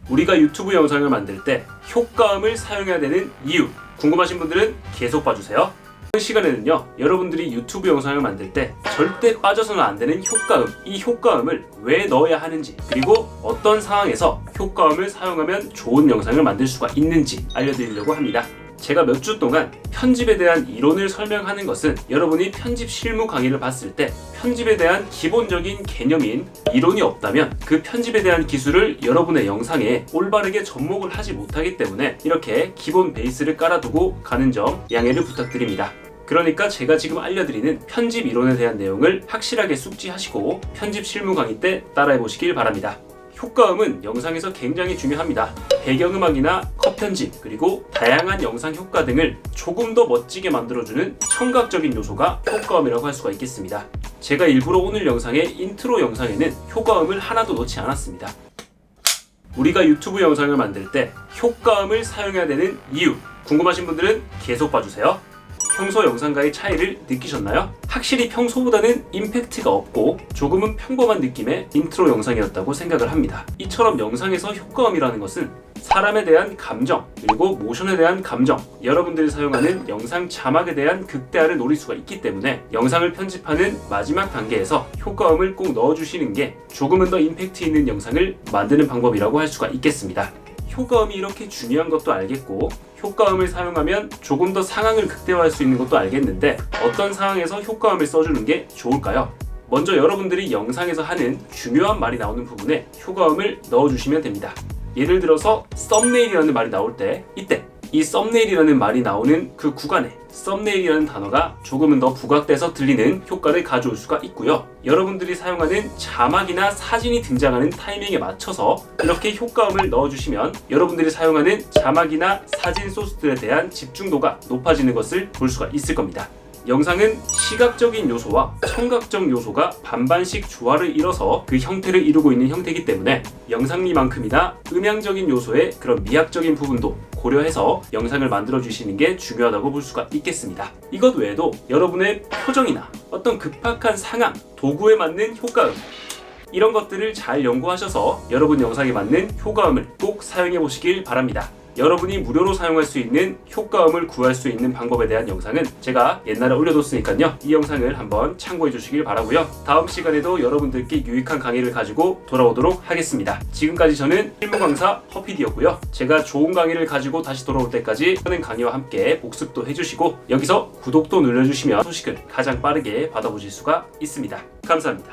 우리가 유튜브 영상을 만들 때 효과음을 사용해야 되는 이유 궁금하신 분들은 계속 봐주세요. 이번 시간에는요, 여러분들이 유튜브 영상을 만들 때 절대 빠져서는 안 되는 효과음, 이 효과음을 왜 넣어야 하는지, 그리고 어떤 상황에서 효과음을 사용하면 좋은 영상을 만들 수가 있는지 알려드리려고 합니다. 제가 몇 주 동안 편집에 대한 이론을 설명하는 것은 여러분이 편집 실무 강의를 봤을 때 편집에 대한 기본적인 개념인 이론이 없다면 그 편집에 대한 기술을 여러분의 영상에 올바르게 접목을 하지 못하기 때문에 이렇게 기본 베이스를 깔아두고 가는 점 양해를 부탁드립니다. 그러니까 제가 지금 알려드리는 편집 이론에 대한 내용을 확실하게 숙지하시고 편집 실무 강의 때 따라해 보시길 바랍니다. 효과음은 영상에서 굉장히 중요합니다. 배경음악이나 컷 편집, 그리고 다양한 영상 효과 등을 조금 더 멋지게 만들어주는 청각적인 요소가 효과음이라고 할 수가 있겠습니다. 제가 일부러 오늘 영상의 인트로 영상에는 효과음을 하나도 넣지 않았습니다. 우리가 유튜브 영상을 만들 때 효과음을 사용해야 되는 이유 궁금하신 분들은 계속 봐주세요. 평소 영상과의 차이를 느끼셨나요? 확실히 평소보다는 임팩트가 없고 조금은 평범한 느낌의 인트로 영상이었다고 생각을 합니다. 이처럼 영상에서 효과음이라는 것은 사람에 대한 감정, 그리고 모션에 대한 감정, 여러분들이 사용하는 영상 자막에 대한 극대화를 노릴 수가 있기 때문에 영상을 편집하는 마지막 단계에서 효과음을 꼭 넣어주시는 게 조금은 더 임팩트 있는 영상을 만드는 방법이라고 할 수가 있겠습니다. 효과음이 이렇게 중요한 것도 알겠고 효과음을 사용하면 조금 더 상황을 극대화할 수 있는 것도 알겠는데 어떤 상황에서 효과음을 써주는 게 좋을까요? 먼저 여러분들이 영상에서 하는 중요한 말이 나오는 부분에 효과음을 넣어주시면 됩니다. 예를 들어서 썸네일이라는 말이 나올 때 이때 이 썸네일이라는 말이 나오는 그 구간에 썸네일이라는 단어가 조금은 더 부각돼서 들리는 효과를 가져올 수가 있고요. 여러분들이 사용하는 자막이나 사진이 등장하는 타이밍에 맞춰서 이렇게 효과음을 넣어주시면 여러분들이 사용하는 자막이나 사진 소스들에 대한 집중도가 높아지는 것을 볼 수가 있을 겁니다. 영상은 시각적인 요소와 청각적 요소가 반반씩 조화를 이뤄서 그 형태를 이루고 있는 형태이기 때문에 영상미만큼이나 음향적인 요소의 그런 미학적인 부분도 고려해서 영상을 만들어 주시는 게 중요하다고 볼 수가 있겠습니다. 이것 외에도 여러분의 표정이나 어떤 급박한 상황, 도구에 맞는 효과음, 이런 것들을 잘 연구하셔서 여러분 영상에 맞는 효과음을 꼭 사용해 보시길 바랍니다. 여러분이 무료로 사용할 수 있는 효과음을 구할 수 있는 방법에 대한 영상은 제가 옛날에 올려뒀으니까요. 이 영상을 한번 참고해 주시길 바라고요. 다음 시간에도 여러분들께 유익한 강의를 가지고 돌아오도록 하겠습니다. 지금까지 저는 실무 강사 허피디였고요. 제가 좋은 강의를 가지고 다시 돌아올 때까지 하는 강의와 함께 복습도 해주시고 여기서 구독도 눌러주시면 소식을 가장 빠르게 받아보실 수가 있습니다. 감사합니다.